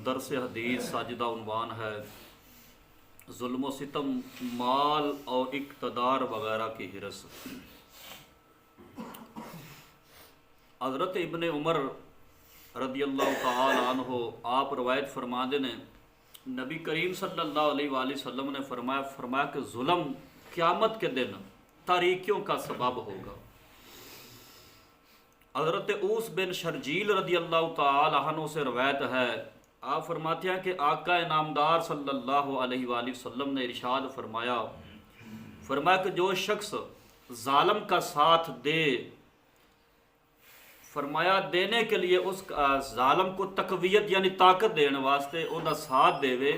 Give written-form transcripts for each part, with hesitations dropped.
दरस हदीस साजिदा उन्वान है जुल्म सितम माल और इक़्तिदार वगैरह की हिरस। हज़रत इब्ने उमर रदियल्लाहु तआला अन्हु आप रवायत फरमाते ने नबी करीम सल्लल्लाहु अलैहि वसल्लम ने फरमाया कि जुल्म क़यामत के दिन तारीकियों का सबब होगा। हज़रत ऊस बिन शर्जील रदियल्लाहु तआला अन्हु से रवायत है, आप फरमाते हैं कि आका इनामदार सल्लल्लाहु अलैहि वसल्लम ने इरशाद फरमाया कि जो शख्स जालिम का साथ दे, फरमाया देने के लिए उस जालिम को तकवीयत यानी ताकत देने वास्ते उनका साथ देवे,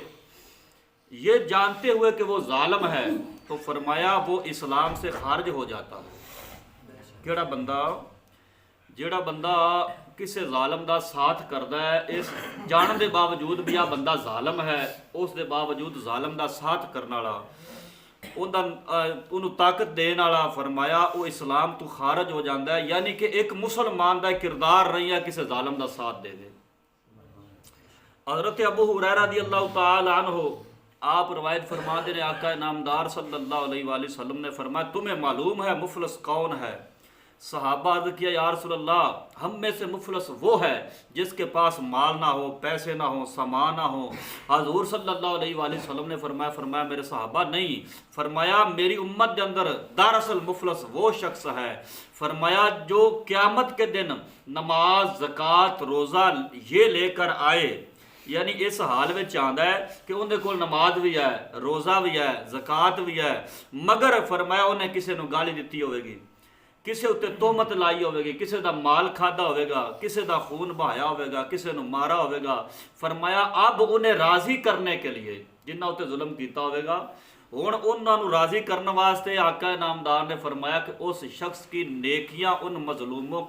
ये जानते हुए कि वो जालिम है, तो फरमाया वो इस्लाम से खारिज हो जाता है। केड़ा बंदा जेड़ा बंदा किसी जालिम का साथ करता है, इस जानने के बावजूद भी आ बंदा जालिम है, उस दे बावजूद जालिम का साथ करने वाला, उन्होंने ताकत देने वाला, फरमाया वो इस्लाम तो खारिज हो जाता है। यानी कि एक मुसलमान का किरदार नहीं है किसी जालिम का साथ दे। हज़रत अबू हुरैरा रज़ियल्लाहु तआला अन्हु आप रवायत फरमाते हैं, आका नामदार सल्लल्लाहु अलैहि वसल्लम ने फरमाया तुम्हें मालूम है मुफलस कौन है? सहाबा अर्ज़ किया या रसूलल्लाह, हम में से मुफलस वो है जिसके पास माल ना हो, पैसे ना हो, सामान ना हो। हज़ूर सल्लल्लाहु अलैहि वसल्लम ने फरमाया मेरे सहाबा नहीं, फरमाया मेरी उम्मत के अंदर दरअसल मुफलस वो शख्स है, फरमाया जो क़यामत के दिन नमाज ज़कात रोज़ा ये लेकर आए, यानी इस हाल में आंदा है कि उन्हें कोल नमाज भी है, रोज़ा भी है, ज़कात भी है, मगर फरमाया उन्हें किसी को गाली दी होगी, किसी उत्ते तोहमत लाई होगी, किसी का माल खादा होगा, किसी का खून बहाया होगा, किसी को मारा होगा। फरमाया अब उन्हें राज़ी करने के लिए जिन्ना उत्ते जुल्म किया होगा, हुण उन्होंने राज़ी करने वास्ते आका नामदार ने फरमाया कि उस शख्स की नेकियां उन मजलूमों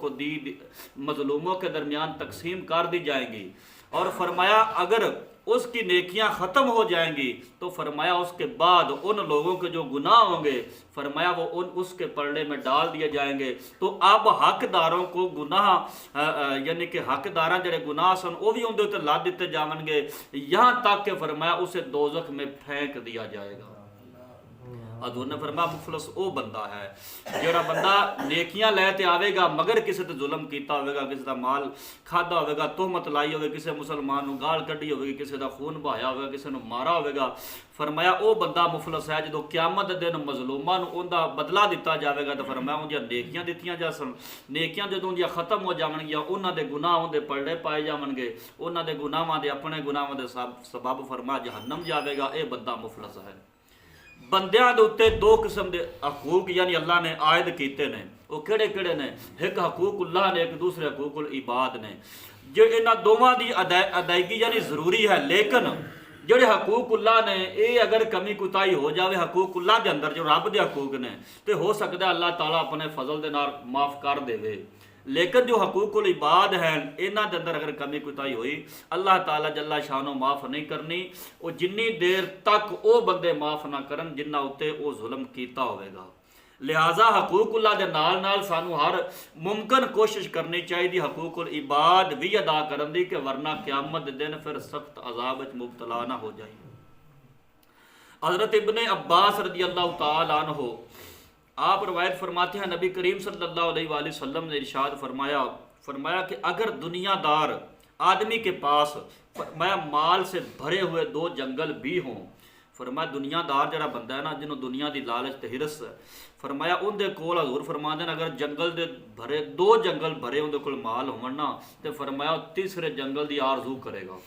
के दरमियान तकसीम कर दी जाएंगी, और फरमाया अगर उसकी नेकियां ख़त्म हो जाएंगी तो फरमाया उसके बाद उन लोगों के जो गुनाह होंगे, फरमाया वो उसके पलड़े में डाल दिए जाएंगे। तो अब हकदारों को गुनाह यानी कि हकदार जड़े गुनाह सन वो भी उनके उत्ते ला दिते जाएंगे, यहाँ तक कि फरमाया उसे दोज़ख में फेंक दिया जाएगा। हज़ूर ने फरमाया मुफलस वो बंदा है जोड़ा बंदा नेकियां लैते आवेगा मगर किसी ते जुल्म किया होगा, किसी का माल खादा होगा, तोहमत लाई होगी, किसी मुसलमान को गाल कढ़ी होगी, किसी का खून बहाया होगा, किसी को मारा होगा। फरमाया वो बंदा मुफलस है जो क़यामत के दिन मजलूमां नूं उनका बदला दिता जाएगा, तो फरमाया उनकी नेकियां दित्तियां जा सन, नेकियां जो उनकी खत्म हो जाएगियां, उन्होंने गुनाह उनके पलड़े पाए जाएंगे, उन्होंने गुनाहां के अपने गुनाहां के सबब फरमाया जहन्नम जाएगा। ये बंदा मुफलस है। बंदियां दे उत्ते दो किस्म के हकूक यानी अल्लाह ने आयद किए ने, वो किहड़े किहड़े ने? एक हकूकुल्लाह ने, एक दूसरे हकूकुल इबाद ने। जो इन्हां दोवां दी अदायगी यानी ज़रूरी है, लेकिन जोड़े हकूकुल्लाह ने ये अगर कमी कुताही हो जाए हकूकुल्लाह के अंदर जो रब के हकूक ने, तो हो सकता है अल्लाह ताला अपने फजल के नाल माफ़ कर देवे। लेकिन जो हकूकुल इबाद हैं इन्हां दे अंदर अगर कमी कुताही हुई अल्लाह ताला जल्ला शानो माफ़ नहीं करनी, वो जिन्नी देर तक वो बंदे माफ़ ना करन जिन्ना उत्ते वो जुल्म कीता होवेगा। लिहाजा हकूकुल्लाह दे नाल नाल सानू हर मुमकिन कोशिश करनी चाहिए हकूकुल इबाद भी अदा करन दी, कि वरना क़यामत दे दिन फिर सख्त अजाब विच मुब्तला ना हो जाए। हज़रत इब्ने अब्बास रज़ियल्लाहु तआला अन्हु आप रवायत फरमाते हैं नबी करीम सल्लल्लाहु अलैहि वसल्लम ने इरशाद फरमाया कि अगर दुनियादार आदमी के पास फरमाया माल से भरे हुए दो जंगल भी हों, फरमाया दुनियादार जरा बंदा है ना जिन्होंने दुनिया की लालच ते हिरस, फरमाया उनके कोल हज़ूर फरमाते हैं अगर जंगल दे भरे दो जंगल भरे उनके कोल माल होवन ना, तो फरमाया तीसरे जंगल की आरजू करेगा,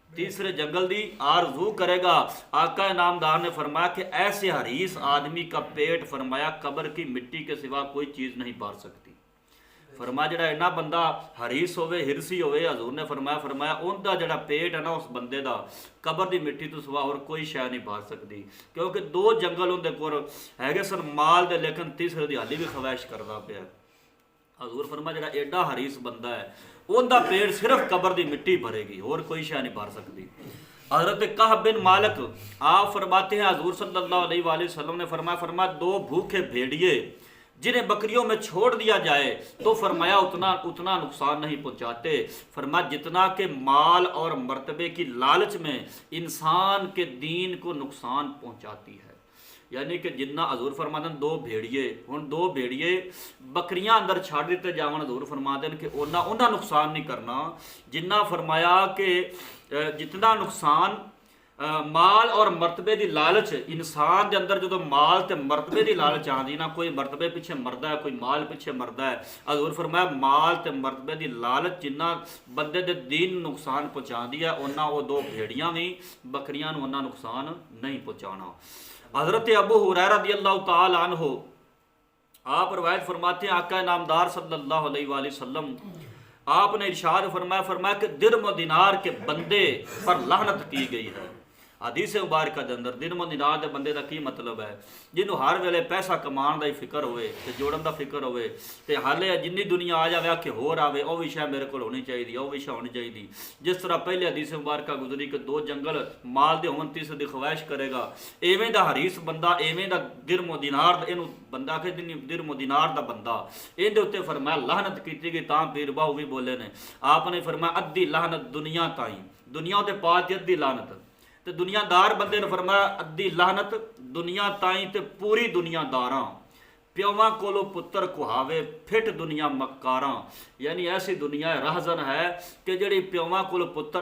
तीसरे जंगल की आरजू करेगा। आका नामदार ने फरमाया कि ऐसे हरीस आदमी का पेट फरमाया कब्र की मिट्टी के सिवा कोई चीज़ नहीं भर सकती। फरमाया जड़ा इन्ना बंदा हरीस होवे हिरसी होवे, हजूर ने फरमाया उनका जड़ा पेट है ना उस बंदे का कब्र की मिट्टी तो सिवा और कोई शय नहीं भर सकती, क्योंकि दो जंगल उनके कोल हैगे सन माल दे, लेकिन तीसरे की हाली भी ख्वाहिश करता पाया। हजूर फरमाया जड़ा एडा हरीस बंदा है उनका पेट सिर्फ कब्र की मिट्टी भरेगी और कोई शय नहीं भर सकती। हज़रत कहब बिन मालिक आप फरमाते हैं हजूर सल्लल्लाहु अलैहि वसल्लम ने फरमाया दो भूखे भेड़िए जिन्हें बकरियों में छोड़ दिया जाए तो फरमाया उतना उतना नुकसान नहीं पहुंचाते। फरमाया जितना के माल और मर्तबे की लालच में इंसान के दीन को नुकसान पहुंचाती है। यानी कि जिन्ना हजूर फरमाते दो भेड़िए हुण दो भेड़िए बकरियां अंदर छड़ दिते जावन, हजूर फरमाते कि उन्ना नुकसान नहीं करना जिन्ना फरमाया कि जितना नुकसान माल और मरतबे की लालच इंसान के अंदर जो माल ते मरतबे की लालच आती ना, कोई मरतबे पिछे मरदा है, कोई माल पिछे मरदा है। हजूर फरमाया माल ते मरतबे की लालच जिन्ना बंदे दे दीन नुकसान पहुँचाती है, उन्ना वो दो भेड़ियां भी बकरियां उन्ना नुकसान नहीं पहुँचाना। हज़रत अबू हुरैरा रज़ियल्लाहु तआला अन्हु आप रवायत फरमाते हैं आका नामदार सल्लल्लाहु अलैहि वसल्लम आपने इरशाद फरमाया कि दिरम दिनार के बंदे पर लानत की गई है। हदीस मुबारक के अंदर दिरम दिनार के बंदे का की मतलब है, जिन्हों हर वेले पैसा कमान का ही फिक्र होए ते जोड़न का फिक्र होए ते हाले जिन्नी दुनिया आ जाए कि होर आवे वह भी शायद मेरे को होनी चाहिए, वह भी शायद होनी चाहिए। जिस तरह पहले हदीस मुबारक गुजरी कि दो जंगल माल के होवन तीसरे की ख्वाहिश करेगा, एवें दा हरीस बंदा एवें दा दिरम दिनार इनू बंदा के दिरम दिनार दा बंदा इहदे उत्ते फरमाया लानत की गई। तां पीर बाहू भी बोले ने, आपने फरमाया अद्धी लानत दुनिया ताई, दुनिया ते पाती अद्धी लानत ते दुनियादार बंदे ने फरमाया अद्धी लानत दुनिया ताई ते पूरी दुनियादारां प्योवां कोलों पुत्र कुहावे फिट दुनिया मक्कारां। यानी ऐसी दुनिया राहजन है कि जिहड़ी प्योवां कोलों पुत्र